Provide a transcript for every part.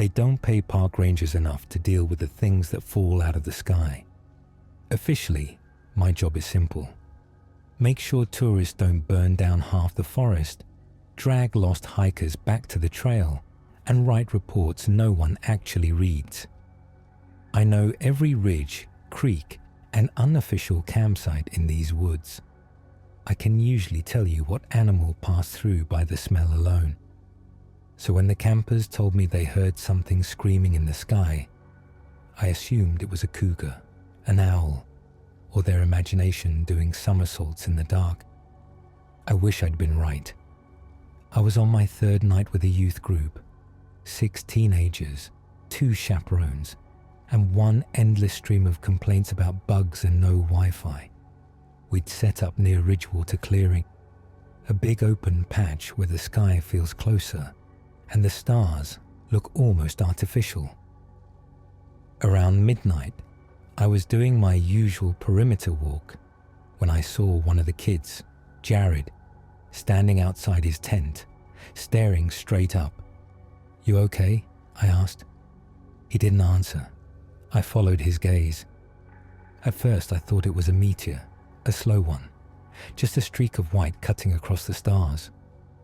They don't pay park rangers enough to deal with the things that fall out of the sky. Officially, my job is simple. Make sure tourists don't burn down half the forest, drag lost hikers back to the trail, and write reports no one actually reads. I know every ridge, creek, and unofficial campsite in these woods. I can usually tell you what animal passed through by the smell alone. So when the campers told me they heard something screaming in the sky, I assumed it was a cougar, an owl, or their imagination doing somersaults in the dark. I wish I'd been right. I was on my third night with a youth group, 6 teenagers, 2 chaperones, and one endless stream of complaints about bugs and no Wi-Fi. We'd set up near Ridgewater Clearing, a big open patch where the sky feels closer and the stars look almost artificial. Around midnight, I was doing my usual perimeter walk when I saw one of the kids, Jared, standing outside his tent, staring straight up. "You okay?" I asked. He didn't answer. I followed his gaze. At first I thought it was a meteor, a slow one, just a streak of white cutting across the stars.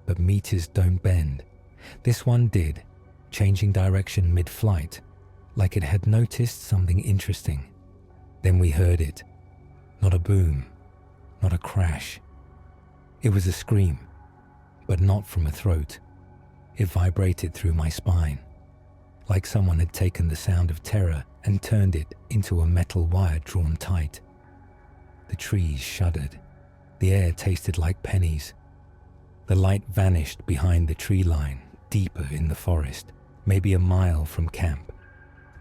But meteors don't bend. This one did, changing direction mid-flight, like it had noticed something interesting. Then we heard it. Not a boom, not a crash. It was a scream, but not from a throat. It vibrated through my spine, like someone had taken the sound of terror and turned it into a metal wire drawn tight. The trees shuddered. The air tasted like pennies. The light vanished behind the tree line, deeper in the forest, maybe a mile from camp.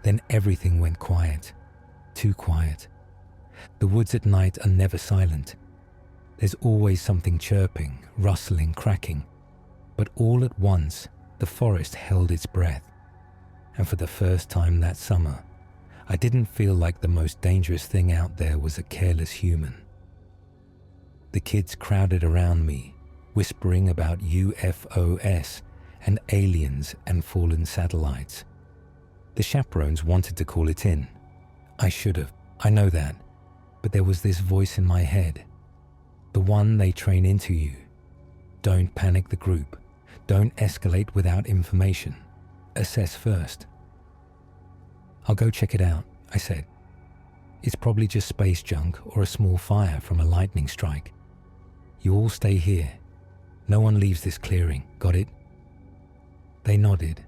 Then everything went quiet. Too quiet. The woods at night are never silent. There's always something chirping, rustling, cracking. But all at once, the forest held its breath. And for the first time that summer, I didn't feel like the most dangerous thing out there was a careless human. The kids crowded around me, whispering about UFOs and aliens and fallen satellites. The chaperones wanted to call it in. I should have, I know that. But there was this voice in my head. The one they train into you. Don't panic the group. Don't escalate without information. Assess first. "I'll go check it out," I said. "It's probably just space junk or a small fire from a lightning strike. You all stay here. No one leaves this clearing, got it?" They nodded,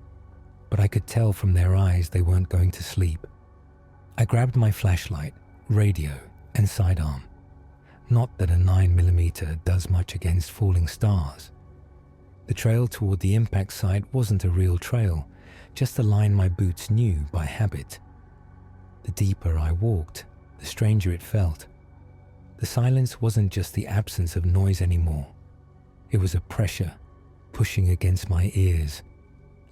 but I could tell from their eyes they weren't going to sleep. I grabbed my flashlight, radio, and sidearm. Not that a 9mm does much against falling stars. The trail toward the impact site wasn't a real trail, just a line my boots knew by habit. The deeper I walked, the stranger it felt. The silence wasn't just the absence of noise anymore. It was a pressure pushing against my ears,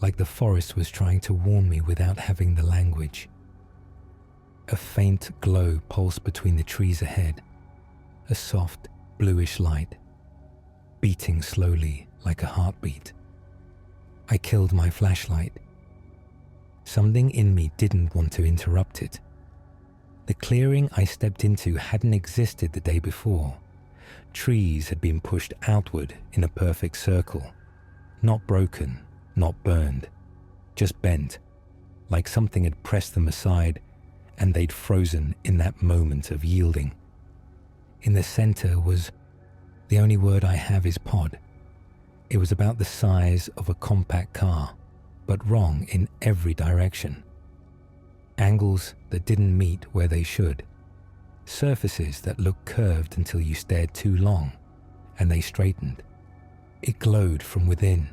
like the forest was trying to warn me without having the language. A faint glow pulsed between the trees ahead, a soft, bluish light, beating slowly like a heartbeat. I killed my flashlight. Something in me didn't want to interrupt it. The clearing I stepped into hadn't existed the day before. Trees had been pushed outward in a perfect circle, not broken, not burned, just bent, like something had pressed them aside and they'd frozen in that moment of yielding. In the center was, the only word I have is pod. It was about the size of a compact car, but wrong in every direction. Angles that didn't meet where they should. Surfaces that looked curved until you stared too long, and they straightened. It glowed from within,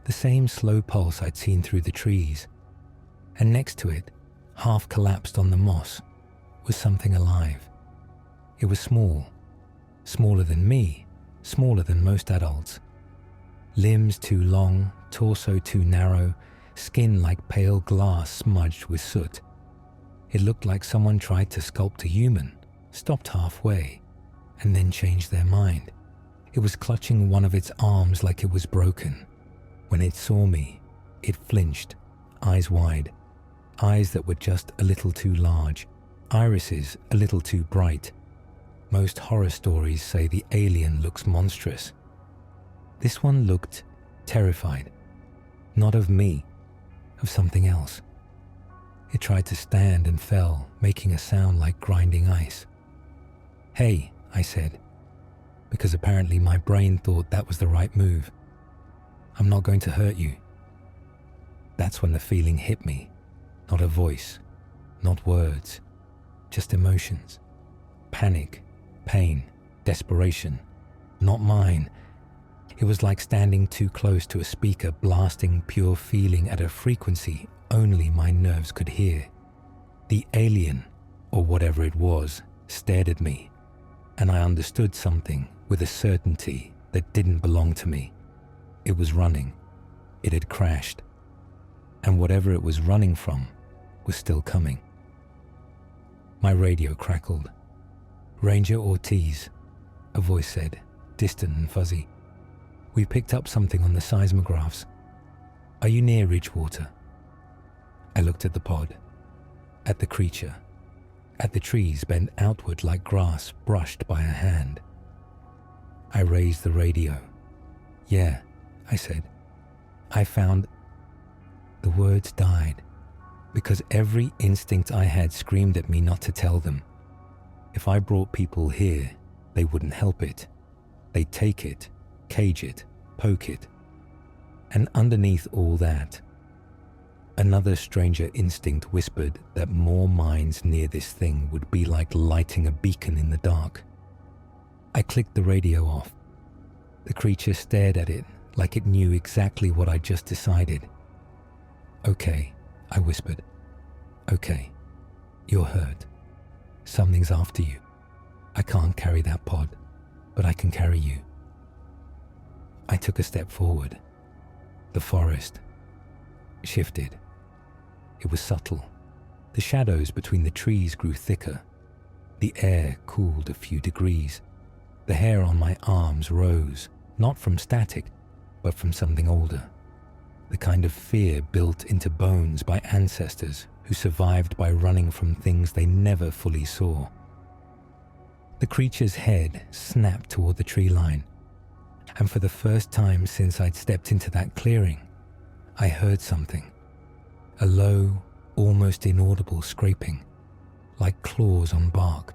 the same slow pulse I'd seen through the trees. And next to it, half collapsed on the moss, was something alive. It was small, smaller than me, smaller than most adults. Limbs too long, torso too narrow, skin like pale glass smudged with soot. It looked like someone tried to sculpt a human, stopped halfway, and then changed their mind. It was clutching one of its arms like it was broken. When it saw me, it flinched, eyes wide, eyes that were just a little too large, irises a little too bright. Most horror stories say the alien looks monstrous. This one looked terrified, not of me, of something else. It tried to stand and fell, making a sound like grinding ice. "Hey," I said, because apparently my brain thought that was the right move. "I'm not going to hurt you." That's when the feeling hit me. Not a voice, not words, just emotions. Panic, pain, desperation. Not mine. It was like standing too close to a speaker blasting pure feeling at a frequency only my nerves could hear. The alien, or whatever it was, stared at me, and I understood something with a certainty that didn't belong to me. It was running. It had crashed. And whatever it was running from was still coming. My radio crackled. "Ranger Ortiz," a voice said, distant and fuzzy. "We picked up something on the seismographs. Are you near Ridgewater?" I looked at the pod, at the creature, at the trees bent outward like grass brushed by a hand. I raised the radio. "Yeah," I said. "I found..." The words died, because every instinct I had screamed at me not to tell them. If I brought people here, they wouldn't help it. They'd take it, cage it, poke it. And underneath all that, another stranger instinct whispered that more minds near this thing would be like lighting a beacon in the dark. I clicked the radio off. The creature stared at it like it knew exactly what I just decided. "Okay," I whispered. "Okay, you're hurt. Something's after you. I can't carry that pod, but I can carry you." I took a step forward. The forest shifted. It was subtle. The shadows between the trees grew thicker. The air cooled a few degrees. The hair on my arms rose, not from static, but from something older. The kind of fear built into bones by ancestors who survived by running from things they never fully saw. The creature's head snapped toward the tree line, and for the first time since I'd stepped into that clearing, I heard something. A low, almost inaudible scraping, like claws on bark,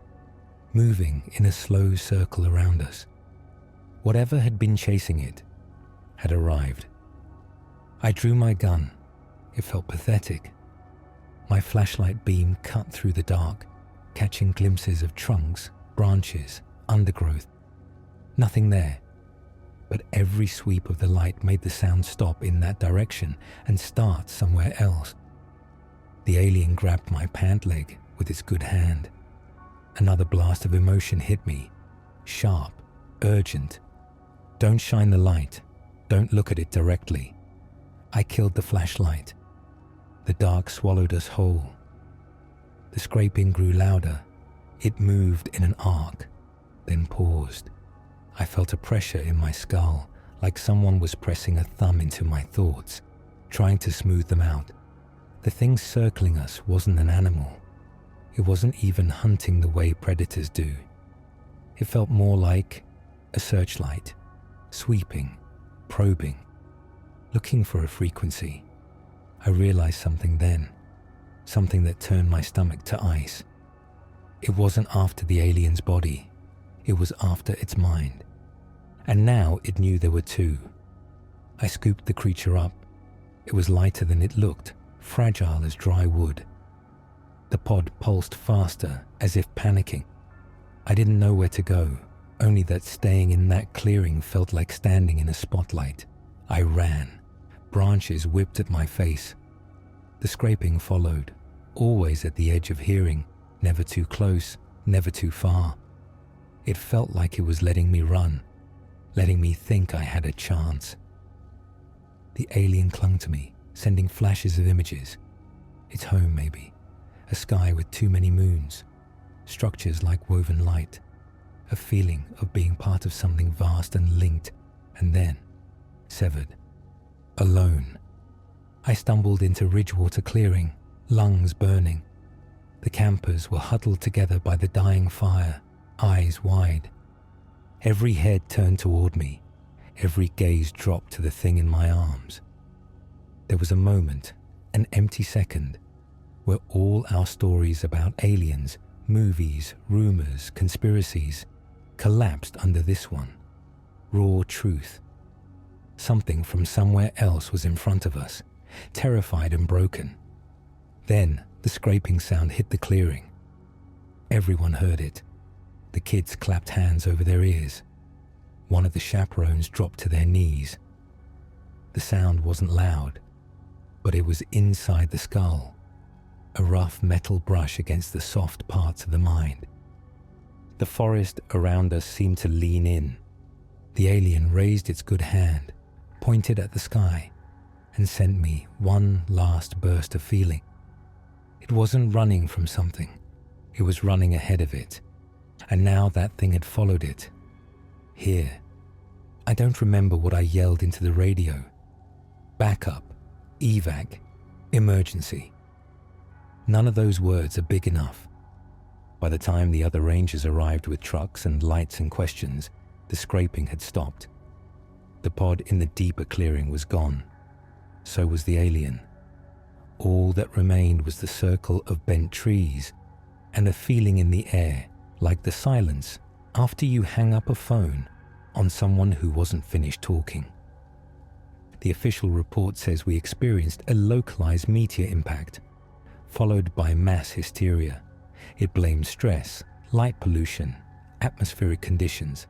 moving in a slow circle around us. Whatever had been chasing it had arrived. I drew my gun. It felt pathetic. My flashlight beam cut through the dark, catching glimpses of trunks, branches, undergrowth. Nothing there, but every sweep of the light made the sound stop in that direction and start somewhere else. The alien grabbed my pant leg with its good hand. Another blast of emotion hit me, sharp, urgent. "Don't shine the light. Don't look at it directly." I killed the flashlight. The dark swallowed us whole. The scraping grew louder. It moved in an arc, then paused. I felt a pressure in my skull, like someone was pressing a thumb into my thoughts, trying to smooth them out. The thing circling us wasn't an animal. It wasn't even hunting the way predators do. It felt more like a searchlight, sweeping, probing, looking for a frequency. I realized something then, something that turned my stomach to ice. It wasn't after the alien's body, it was after its mind. And now it knew there were two. I scooped the creature up. It was lighter than it looked, fragile as dry wood. The pod pulsed faster, as if panicking. I didn't know where to go, only that staying in that clearing felt like standing in a spotlight. I ran. Branches whipped at my face. The scraping followed, always at the edge of hearing, never too close, never too far. It felt like it was letting me run, letting me think I had a chance. The alien clung to me, sending flashes of images. Its home, maybe. A sky with too many moons. Structures like woven light. A feeling of being part of something vast and linked, and then severed. Alone. I stumbled into Ridgewater Clearing, lungs burning. The campers were huddled together by the dying fire, eyes wide. Every head turned toward me, every gaze dropped to the thing in my arms. There was a moment, an empty second, where all our stories about aliens, movies, rumors, conspiracies collapsed under this one. Raw truth. Something from somewhere else was in front of us, terrified and broken. Then the scraping sound hit the clearing. Everyone heard it. The kids clapped hands over their ears. One of the chaperones dropped to their knees. The sound wasn't loud, but it was inside the skull, a rough metal brush against the soft parts of the mind. The forest around us seemed to lean in. The alien raised its good hand, pointed at the sky, and sent me one last burst of feeling. It wasn't running from something. It was running ahead of it. And now that thing had followed it. Here. I don't remember what I yelled into the radio. Backup, evac, emergency. None of those words are big enough. By the time the other rangers arrived with trucks and lights and questions, the scraping had stopped. The pod in the deeper clearing was gone. So was the alien. All that remained was the circle of bent trees and a feeling in the air like the silence after you hang up a phone on someone who wasn't finished talking. The official report says we experienced a localized meteor impact, followed by mass hysteria. It blames stress, light pollution, atmospheric conditions.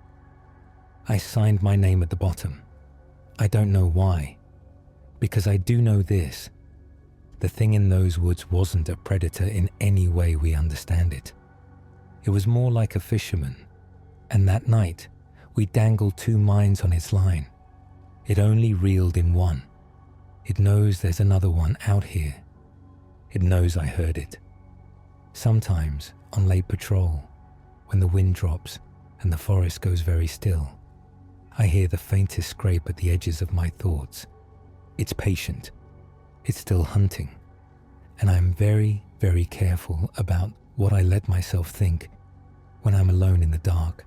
I signed my name at the bottom. I don't know why, because I do know this. The thing in those woods wasn't a predator in any way we understand it. It was more like a fisherman, and that night we dangled two mines on its line. It only reeled in one. It knows there's another one out here. It knows I heard it. Sometimes on late patrol, when the wind drops and the forest goes very still, I hear the faintest scrape at the edges of my thoughts. It's patient. It's still hunting. And I'm very, very careful about what I let myself think when I'm alone in the dark.